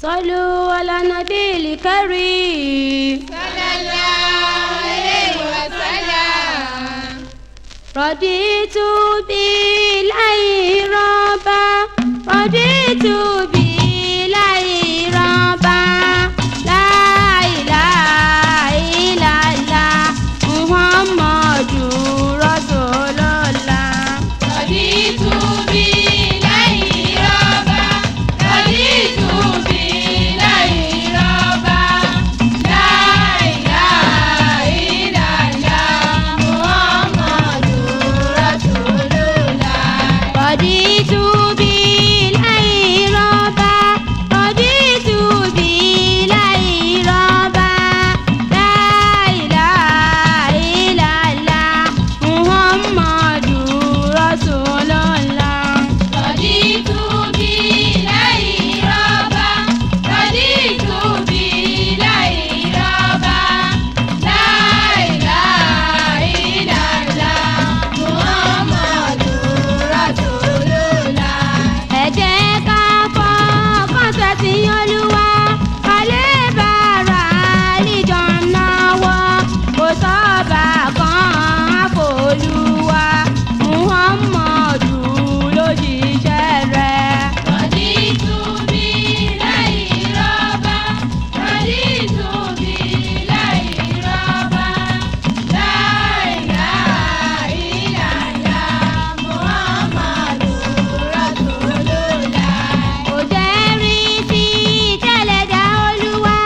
صلوا على النبي الكريم صلى الله عليه وسلم. رضيت بالله ربا رضيت بالله ربا لا إله إلا الله محمد رسول الله. رضيت بالله ربا رضيت بالله ربا لا إله إلا الله محمد رسول الله. رضيت بالله ربا رضيت بالله ربا لا إله إلا الله محمد رسول الله. رضيت بالله ربا رضيت بالله ربا لا إله إلا الله محمد رسول الله. Ẹ jẹ́ ká fọkàn sẹ́sìn Olúwa ká lè bára àlìjánnà wọ̀. Kò sọ́ba kan àfọlúwa Muhammadu lójíṣẹ́ rẹ̀. رضيت بالله ربا رضيت بالله ربا لا إله إلا الله محمد رسول الله. Kò jẹ́rìí sí tẹ́lẹ̀dá Olúwa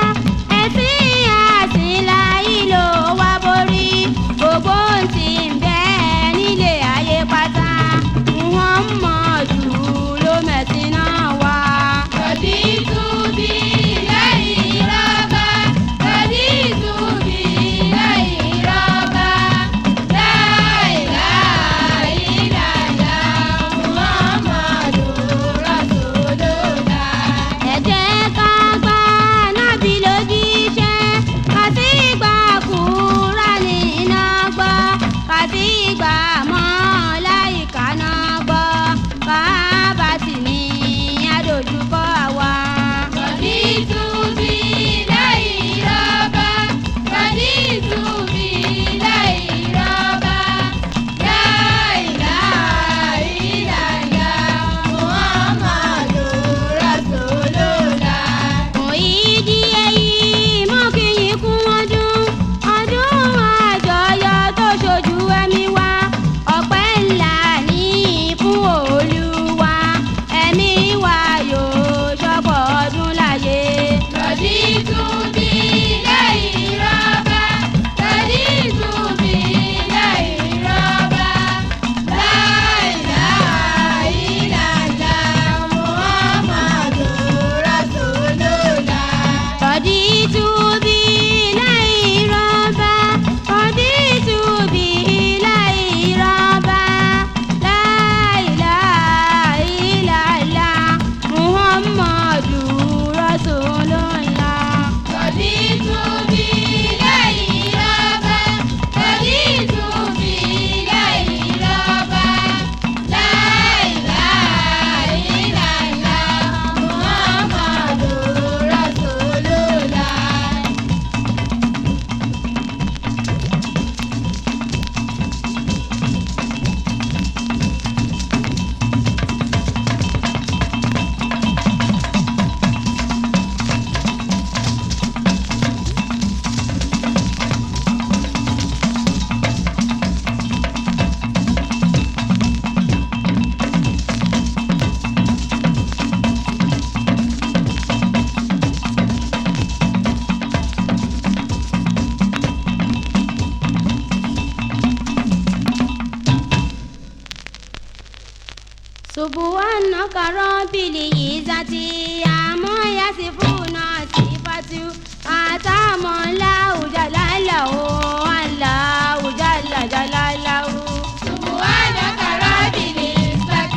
ẹ̀sìn àsìnlá ìlò wa borí gbogbo ohun tí ń bẹ nílé ayé pátá Muhammadu ló mẹ̀sìn náà wá. رضيت بالله ربا رضيت بالله ربا لا إله إلا الله محمد رسول الله. Ẹ jẹ́ ká gba Nábì lójíṣẹ́ ká sì gba Kùránì náà gbọ́ ká sì gba màláíkà náà gbọ́ Káàbà sì ní àdójúkọ àwa. رضيت بالله ربا رضيت بالله ربا لا إله إلا الله محمد رسول الله. Òyìdí èyí mú kí yín kún ọdún àjọyọ̀ tó ṣojú ẹ̀mí wa ọpẹ́ ńlá ní fún Olúwa ẹ̀mí wa yóò ṣọ̀pọ̀ ọdún láyé. رضيت بالله ربا رضيت بالله ربا لا إله إلا الله محمد رسول الله. رضيت بالله ربا رضيت بالله ربا لا إله إلا الله محمد رسول الله. رضيت بالله ربا رضيت بالله ربا لا إله إلا الله محمد رسول الله. سبحانك رب العزة عما يصفون صفات أتم الله جلاله الله جل جلاله. سبحانك رب العزة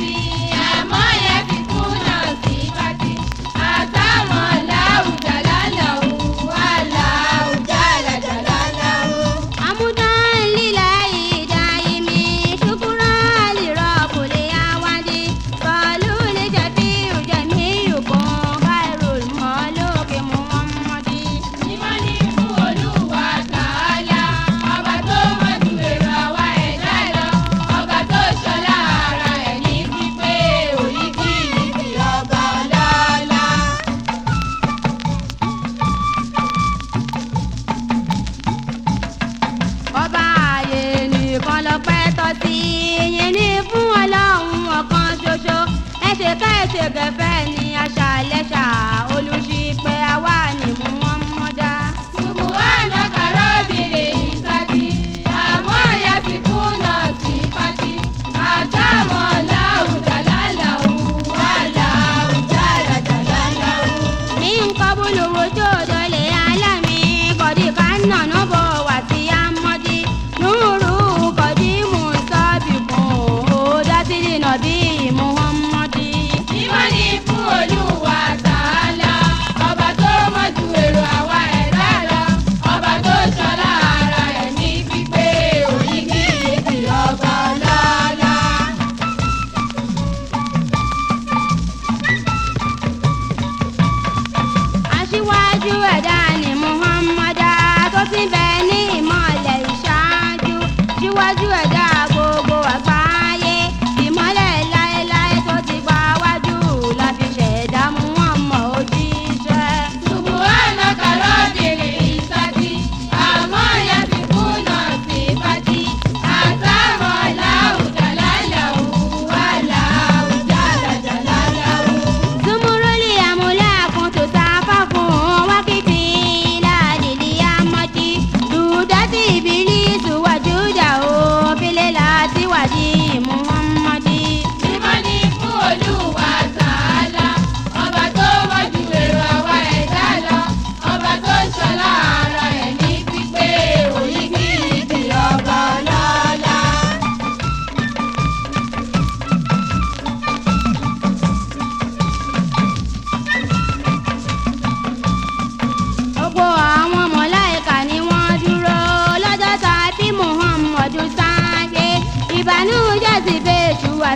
عما يصفون صفات أتم الله جلاله الله جل جلاله. حمدا لله دائم شكرا لرب العواد قالوا لجميع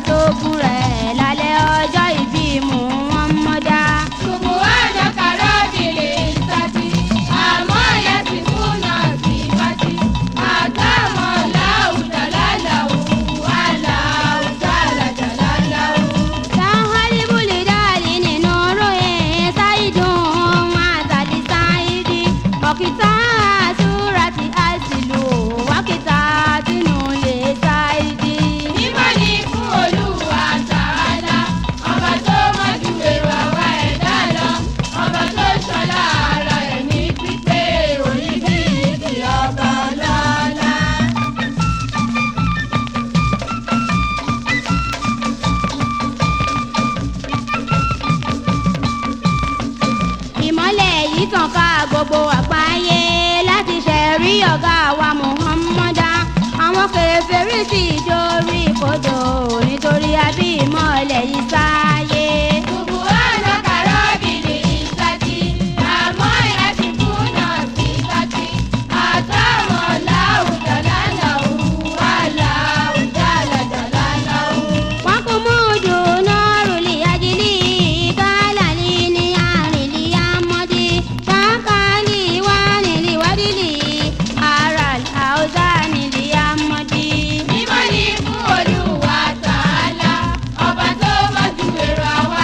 sókun rẹ̀ lálẹ́ ọjọ́ ìbí Muhammada. Ṣùgbọ́n àjọ kàrọ́ọ̀dìlì ìsàtì, àmọ́ ìyá ti kú náà sí pàtì. Àtàwọn láwùjọ láláwù, aláwùjọ àlàjọ láláwù. Sáhálí búlì dáàlì nínú ròyìn Sáídùn àtàdì Sáídì. Ọ̀kìtà àtúrátì àṣìlò wákìtà tínú lè Sáídì. Mímọ́ ni fún Olúwa Tàálà, ọba tó mọ̀ ju èrò àwa ẹ̀dá lọ, ọba tó ṣọlá ara ẹ̀ ní pípé òyìnbíyìí ọba ọlọ́lá. Ìmọ́lẹ̀ yìí tàn ká gbogbo àgbáyé láti ṣẹ̀rí ọ̀gá wa Muhammada. Àwọn kèfèrí sì dorí kodò nítorí a bí ìmọ́lẹ̀ yìí sáyé. Subhana karabili isati, àmọ́ ìyá ti kú náà sí pàtì. Àtàwọn láwùjọ láláwù, aláwùjọ àlàjọ láláwù. Wọ́n kú múdù nọ́ọ̀rù lè ajílì kálá ní àrìnlí àmọ́dí. Sákàlì wá nílì wádìlì ara àwùjá nílì àmọ́dí. Mímọ́ ni fún Olúwa Tàálà, ọba tó mọ̀ ju èrò àwa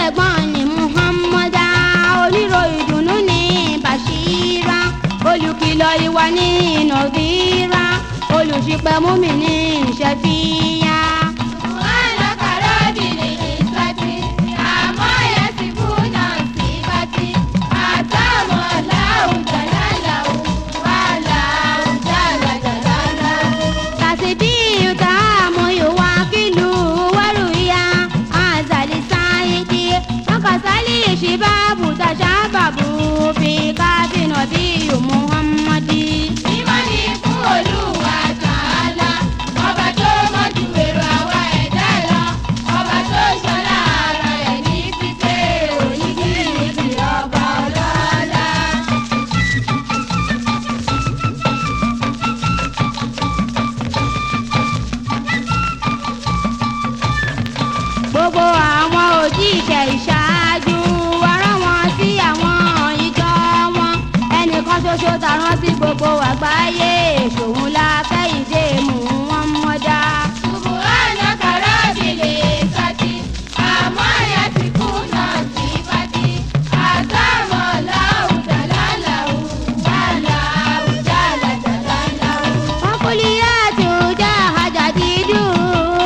ẹ̀gbọ́n ni Muhammada onírò ìdùnnú ní Bashira olùkìlọ̀ ìwà ní Nadhira olùṣìpẹ̀ múmi ní Shafiya. Shibabu tashababu fi kafi nabiyu Muhammadi. Ìmọ̀ni fún Olúwa Tàálà, ọba tó mọ̀ ju èrò àwa ẹ̀dá lọ, ọba tó ṣọlá ara ẹ̀ ní pípé oníkìkì ọba ọlọ́lá. Gbogbo àwọn òjíṣẹ́ ìṣáájú ṣoṣo tàrán sí gbogbo àgbáyé ṣòun la kẹ́hìndé Muhammada. Subhanaka rabbil izzati amma yasifuna sifati azama lahu jalalahu walahu jala jalalahu. Wakuliyatu jahajadidu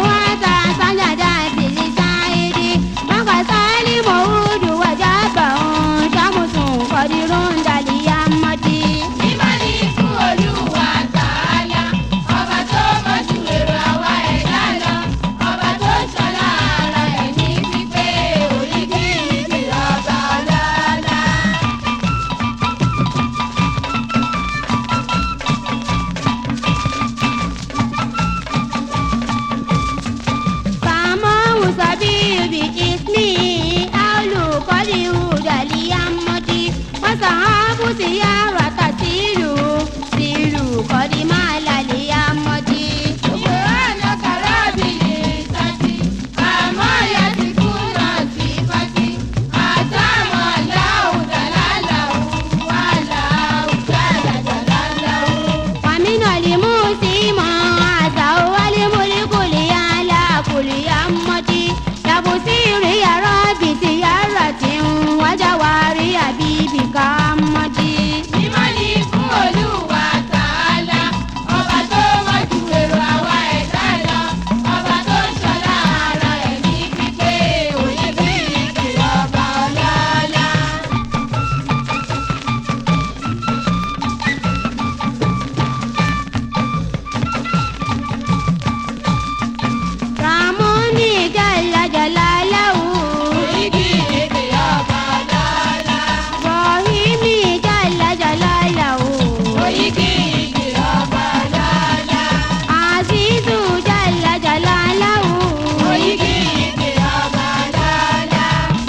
wata sanjada tilisaidi makasali mawudu wajaba shamusun qadirun daliya. Ìmọ̀ni fún Olúwa Tàálà, ọba tó mọ̀ ju èrò àwa ẹ̀dá lọ, ọba tó ṣọlá ara ẹ̀ ní pípé oníkìkì ọba ọlọ́lá. Fàmọ́hùn sàbíbi ìsmí àlùkọ́lì hùdàlíyàmọ́dí wọ́n sàhábù sí yàrá tàṣílù sílù kọ́dí máa lálẹ́yàmọ́dí. Subhanaka rabbil izzati amma yasifuna sifati azama lahu jalalahu walahu jala jalalahu. Wàmínà lè mú sí mọ́ àtàwọn wálé múlíkùlì yàrá kùlì yàmọ́dí yàbùsí rí yàrá bìtì yàrá tí ń wájà wá rí àbíbí ká mọ́dí. Ìmọ̀ni fún Olúwa Tàálà, ọba tó mọ̀ ju èrò àwa ẹ̀dá lọ, ọba tó ṣọlá ara ẹ̀ ní pípé oníkìkì ọba ọlọ́lá. Ramoni jalla jalalahu Oníkìkì ọba ọlọ́lá. Rahimi jalla jalalahu Oníkìkì ọba ọlọ́lá. Azizu jalla jalalahu Oníkìkì ọba ọlọ́lá.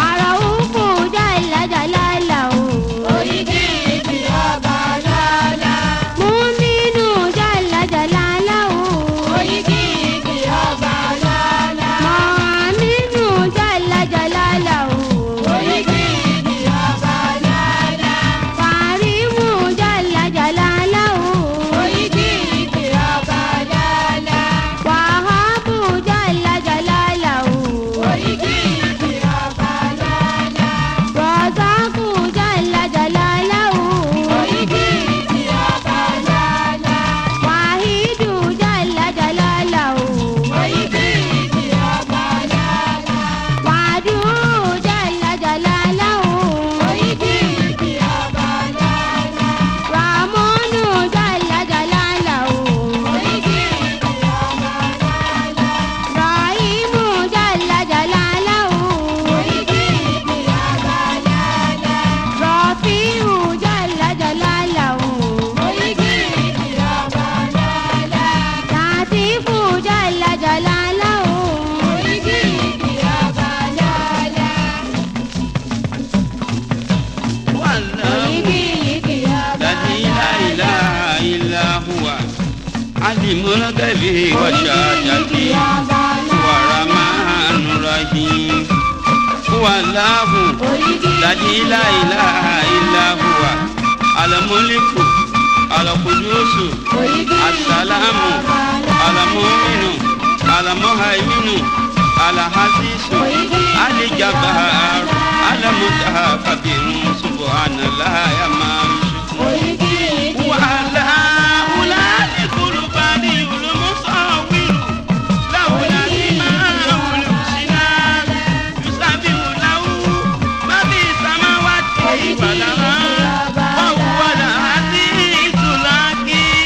Araufu jalla jalalahu Oníkìkì ọba ọlọ́lá. Muminu jalla jalalahu Oníkìkì ọba ọlọ́lá. Mu'minu jalla jalalahu Oníkìkì ọba ọlọ́lá. Karimu jalla jalalahu Oníkìkì ọba ọlọ́lá. Wahabu jalla jalalahu Oníkìkì ọba ọlọ́lá. Razaku jalla jalalahu Oníkìkì ọba ọlọ́lá. Wahidu jalla jalalahu Oníkìkì ọba ọlọ́lá. Wadu jalla jalalahu Oníkìkì ọba ọlọ́lá. Ramonu jalla jalalahu Oníkìkì ọba ọlọ́lá. Rahimu jalla jalalahu Oníkìkì ọba ọlọ́lá. Rafiu jalla jalalahu Oníkìkì ọba ọlọ́lá. Latifu jalla jalalahu Oníkìkì ọba ọlọ́lá. Oníkìkì ọba ọlọ́lá. علم الغيب والشهادة هو الرحمن الرحيم هو الله الذي لا إله إلا هو الملك القدوس السلام المؤمن المهيمن العزيز الجبار المتكبر سبحان الله يا ما يشركون وعلى أولئك البديع المصور له الأسماء الحسنى يسبح له ما في السماوات والأرض وهو العزيز الحكيم.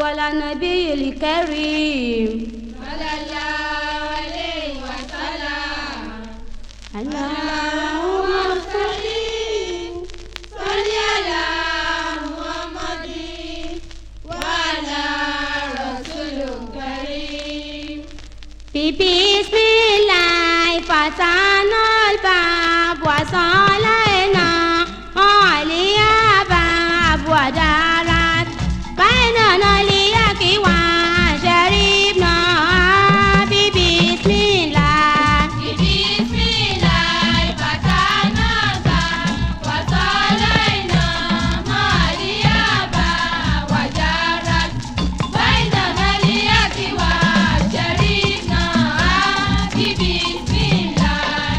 على النبي الكريم صلى الله عليه وسلم. اللهم صل على محمد وعلى رسول الكريم. بسم الله فتحنا الباب وصلينا عليا باب ودارت بيننا ليك وشربنا بسم الله. بسم الله فتحنا الباب وصلينا عليا باب ودارت بيننا ليك وشربنا بسم الله.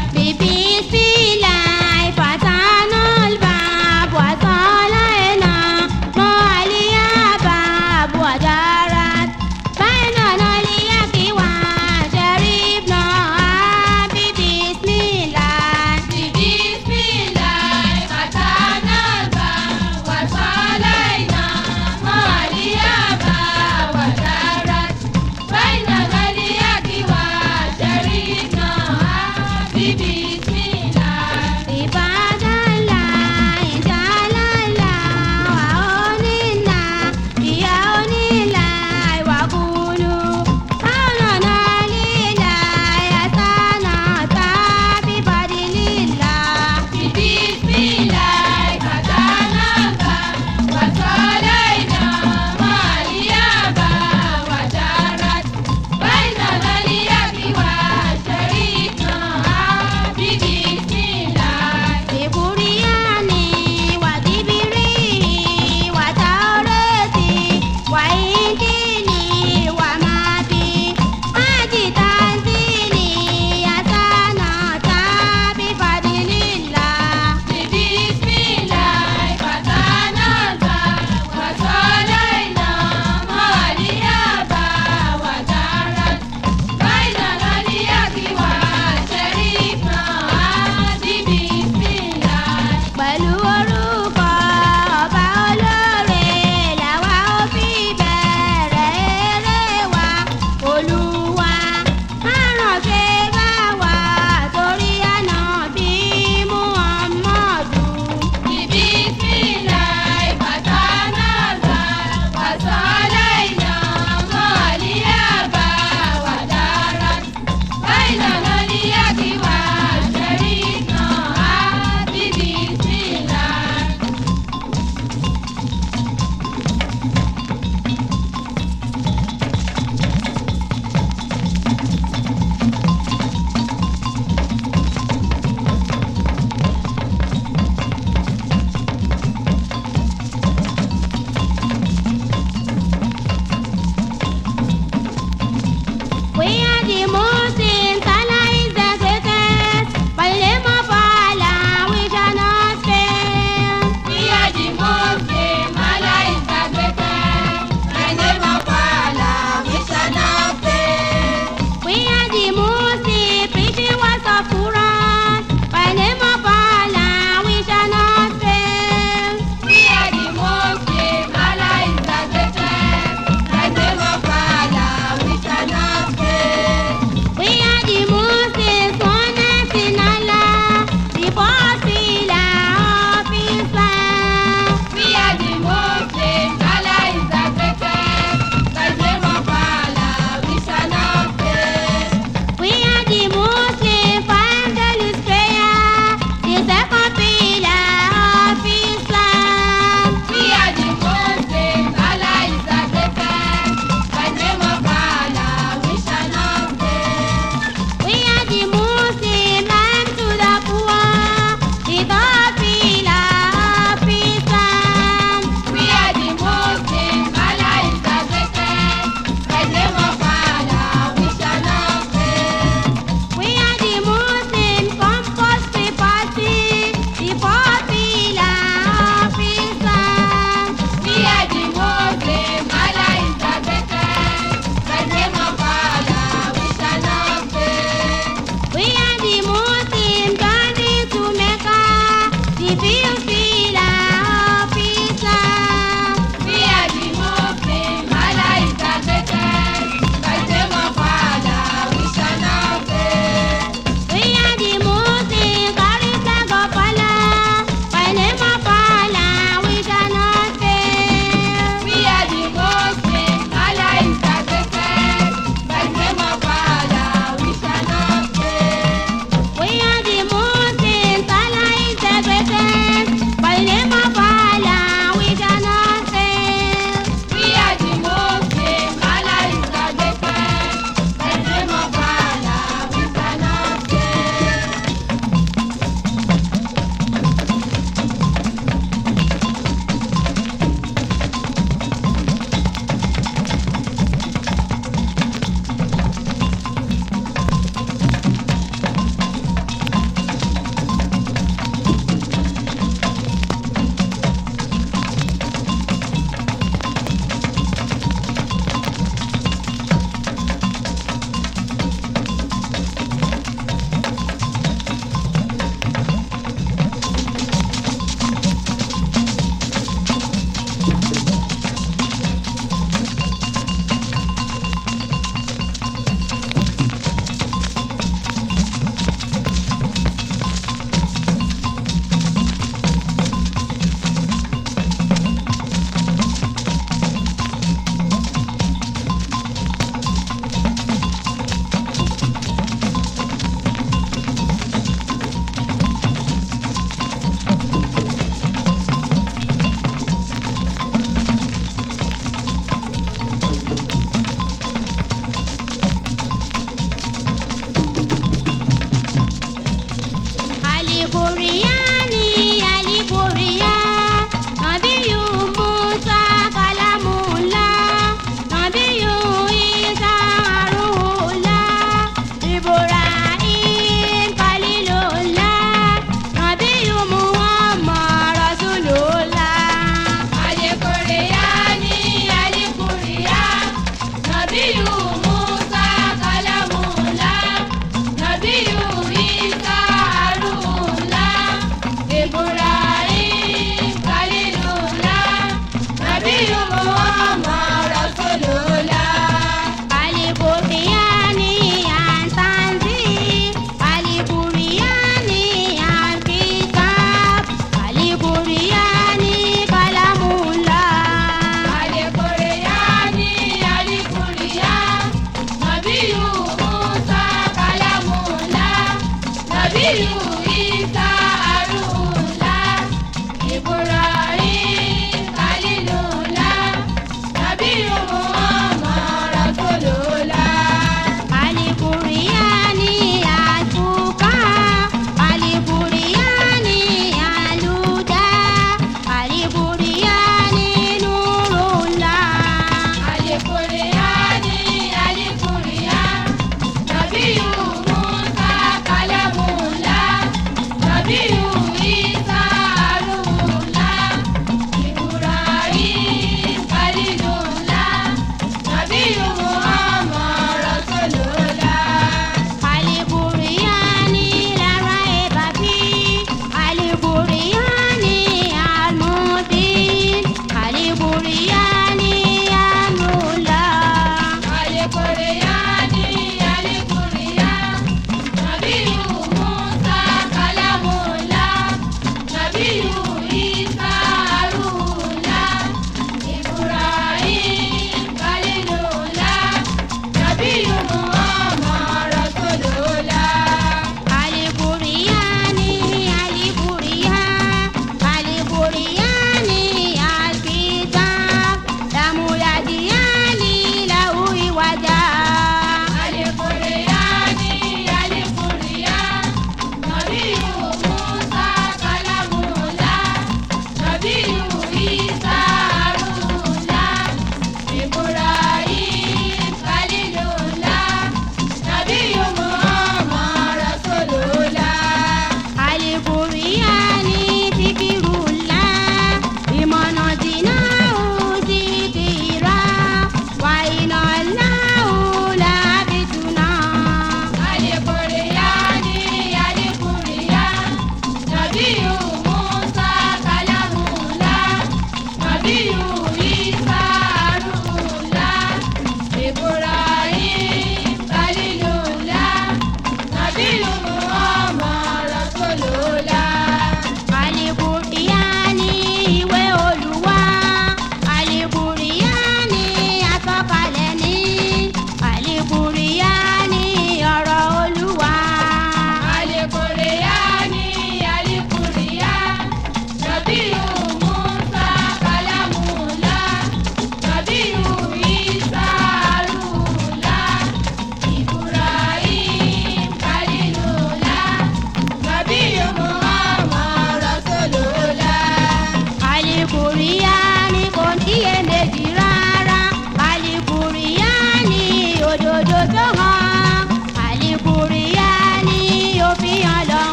Nàbíyù Ìsá.